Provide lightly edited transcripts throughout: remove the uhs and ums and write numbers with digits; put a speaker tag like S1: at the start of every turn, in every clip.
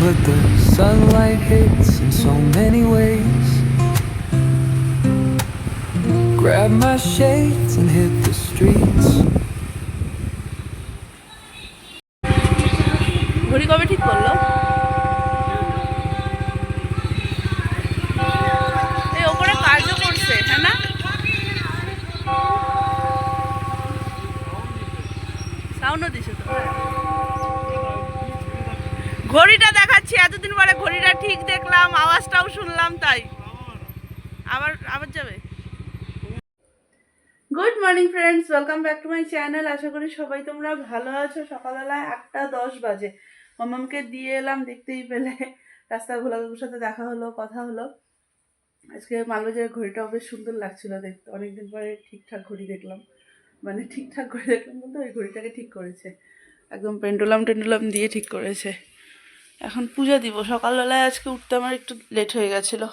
S1: but the sunlight hits in so many ways. Grab my shades and hit the streets.
S2: ঘড়ি কবে ঠিক করলো? এই ওপরে কাজও করছে, হ্যাঁ না? সাউন্ডও দিছে তো। ঘড়িটা দেখাচ্ছি, এতদিন পরে ঘড়িটা ঠিক দেখলাম, আওয়াজটাও শুনলাম, তাই আবার আবার যাবে। Good morning friends, welcome back to my channel. আশা করি সবাই তোমরা ভালো আছো। সকালবেলায় 8:10 বাজে মামামকে দিয়ে এলাম, দেখতেই পেলে রাস্তায় ভোলাবাবুর সাথে দেখা হলো, কথা হলো। আজকে মালবাজারের ঘড়িটাও বেশ সুন্দর লাগছিল দেখতে, অনেকদিন পরে ঠিকঠাক ঘড়ি দেখলাম। মানে ঠিকঠাক ঘড়ি দেখলাম বলতে ওই ঘড়িটাকে ঠিক করেছে, একদম পেন্ডুলাম দিয়ে ঠিক করেছে। এখন পূজা দিব। সকালবেলায় আজকে উঠতে আমার একটু লেট হয়ে গেছিলো,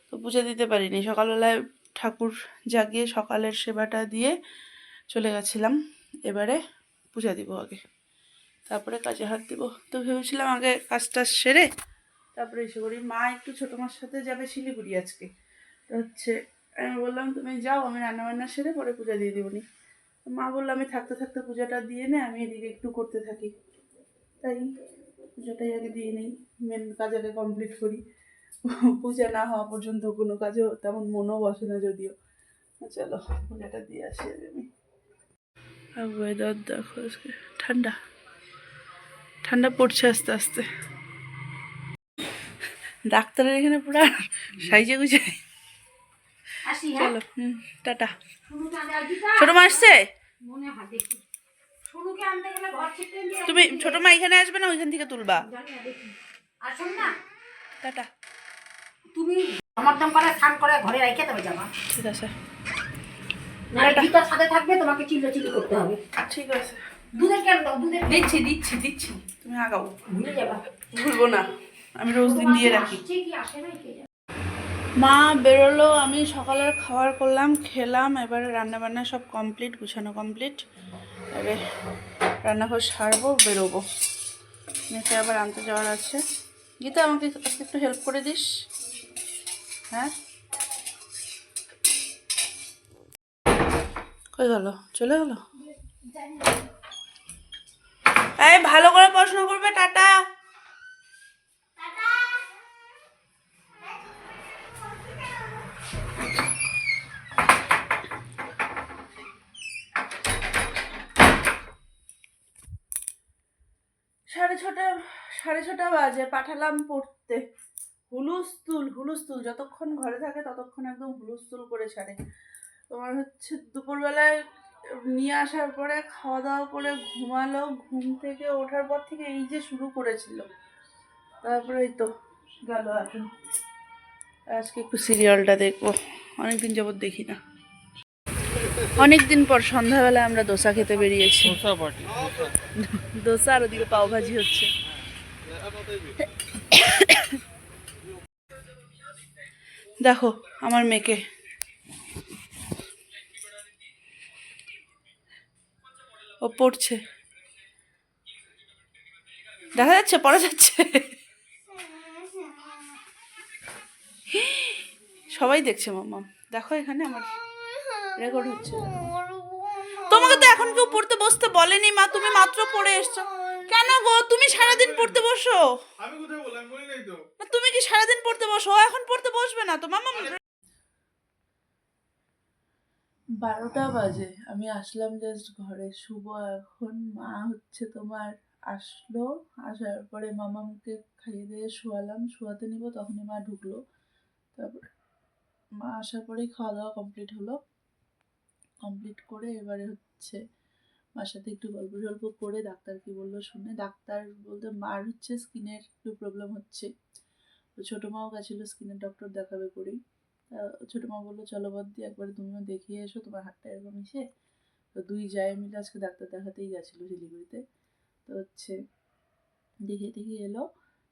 S2: তো পূজা দিতে পারিনি। সকালবেলায় ঠাকুর জাগিয়ে সকালের সেবাটা দিয়ে চলে গেছিলাম। এবারে পূজা দিব আগে, তারপরে কাজে হাত দিব। তো ভেবেছিলাম আগে কাজটা সেরে তারপরে এসে করি। মা একটু ছোটো মার সাথে যাবে শিলিগুড়ি আজকে, তো হচ্ছে আমি বললাম তুমি যাও, আমি রান্নাবান্না সেরে পরে পূজা দিয়ে দিবনি। মা বললো আমি থাকতে থাকতে পূজাটা দিয়ে নে, আমি এদিকে একটু করতে থাকি। তাই পূজাটাই আগে দিয়ে নিই, মেন কাজ আগে কমপ্লিট করি। পূজা না হওয়া পর্যন্ত কোনো কাজে তেমন মনও বসে না যদিও। চলো পূজাটা দিয়ে আসি আমি। আর ওয়েদার দেখো আজকে ঠান্ডা ঠান্ডা পড়ছে আস্তে আস্তে। ডাক্তারের এখানে পুরো সাইজে গুজে। চলো টাটা। ছোট মা আসছে? তুমি ছোট মা এখানে আসবে না ওইখান থেকে তুলবা? টাটা।
S3: তুমি সমাধান করে স্নান করে ঘরে রেখে তবে যাবা।
S2: ঠিক আছে,
S3: গীতার সাথে থাকবে, তোমাকে চিল্লাচিল্লি করতে হবে।
S2: ঠিক আছে।
S3: দুধের কেন দাও? দুধের
S2: দিচ্ছি দিচ্ছি দিচ্ছি, তুমি আগাও।
S3: ভুলে যাবা।
S2: ভুলবো না, আমি রোজ দিন দিয়ে রাখি।
S3: আসছে কি আসে না কে জানে।
S2: মা বেরোলো, আমি সকালের খাবার করলাম, খেলাম। এবারে রান্নাবান্না সব কমপ্লিট, গুছানো কমপ্লিট। এবারে রান্নাঘর সারবো, বেরোবো। মেয়েকে আবার আনতে যাওয়ার আছে। গীতা আমাকে আজকে একটু হেল্প করে দিস। হ্যাঁ, কই গেল? চলে গেল? এই ভালো করে পড়াশোনা করবে। টাটা। সাড়ে ছটা বাজে, পাঠালাম পড়তে। হুলুস্থুল যতক্ষণ ঘরে থাকে ততক্ষণ একদম হুলুস্থুল করে ছাড়ে। তোমার হচ্ছে দুপুরবেলায় নিয়ে আসার পরে খাওয়া দাওয়া করে ঘুমালো, ঘুম থেকে ওঠার পর থেকে এই যে শুরু করেছিল, তারপরে এই তো গেল। এখন আজকে একটু সিরিয়ালটা দেখবো, অনেকদিন যাবত দেখি না। অনেকদিন পর সন্ধ্যাবেলায় আমরা দোসা খেতে বেরিয়েছি। দোসা আর ওদিকে পাওভাজি হচ্ছে। দেখো আমার মেয়েকে, ও পড়ছে, দেখা যাচ্ছে পড়া যাচ্ছে। সবাই দেখছে মাম্মা, দেখো এখানে আমার রেকর্ড হচ্ছে। তোমাকে তো এখন কেউ পড়তে বসতে বলেনি মা, তুমি মাত্র পড়ে এসছো। কেন গো, তুমি সারাদিন পড়তে বসো?
S4: আমি কোথায় বললাম, বলি নাই তো।
S2: তুমি কি সারাদিন পড়তে বসো? ও এখন পড়তে বসবে না তো মাম্মা। 12টা বাজে, আমি আসলাম জাস্ট ঘরে। শুভ এখন মা হচ্ছে তোমার আসলো, আসার পরে মামাকে খাইয়ে দিয়ে শোয়ালাম, শোয়াতে নিব তখনই মা ঢুকলো। তারপরে মা আসার পরেই খাওয়া দাওয়া কমপ্লিট হলো। কমপ্লিট করে এবারে হচ্ছে মার সাথে একটু গল্প টল্প করে ডাক্তার কি বললো শুনে। ডাক্তার বলতে মার হচ্ছে স্কিনের একটু প্রবলেম হচ্ছে, তো ছোটো মাও গেছিলো স্কিনের ডক্টর দেখাবে করেই। ছোটো মা বললো চলো বদ্দি একবার তুমিও দেখিয়ে এসো, তোমার হাতটা এরকম এসে। তো দুই জায়ে মিলে আজকে ডাক্তার দেখাতেই গেছিলো শিলিগুড়িতে। তো হচ্ছে দেখিয়ে এলো।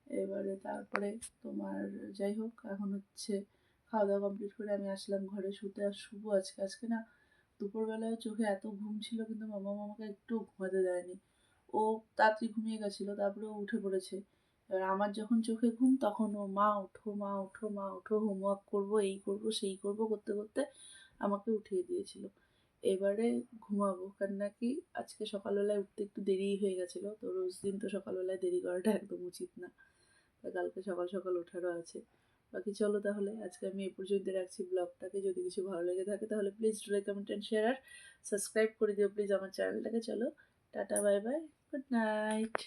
S2: এবারে তারপরে তোমার যাই হোক, এখন হচ্ছে খাওয়া দাওয়া কমপ্লিট করে আমি আসলাম ঘরে শুতে। আর শুভ আজকে না দুপুরবেলায় চোখে এত ঘুম ছিল, কিন্তু মামা আমাকে একটু ঘুমাতে দেয়নি। ও তাড়াতাড়ি ঘুমিয়ে গেছিলো, তারপরে ও উঠে পড়েছে। এবার আমার যখন চোখে ঘুম তখন ও মা ওঠো মা ওঠো মা ওঠো, হোমওয়ার্ক করবো, এই করবো সেই করবো করতে করতে আমাকে উঠিয়ে দিয়েছিল। এবারে ঘুমাবো, কারণ নাকি আজকে সকালবেলায় উঠতে একটু দেরি হয়ে গেছিলো, তো রোজ দিন তো সকালবেলায় দেরি করাটা একদম উচিত না, তা কালকে সকাল সকাল ওঠারও আছে। বাকি চলো তাহলে আজকে আমি এই পর্যন্ত রাখছি ব্লগটাকে। যদি কিছু ভালো লেগে থাকে তাহলে please do like, comment and share আর সাবস্ক্রাইব করে দিও প্লিজ আমার চ্যানেলটাকে। চলো tata, bye bye, good night.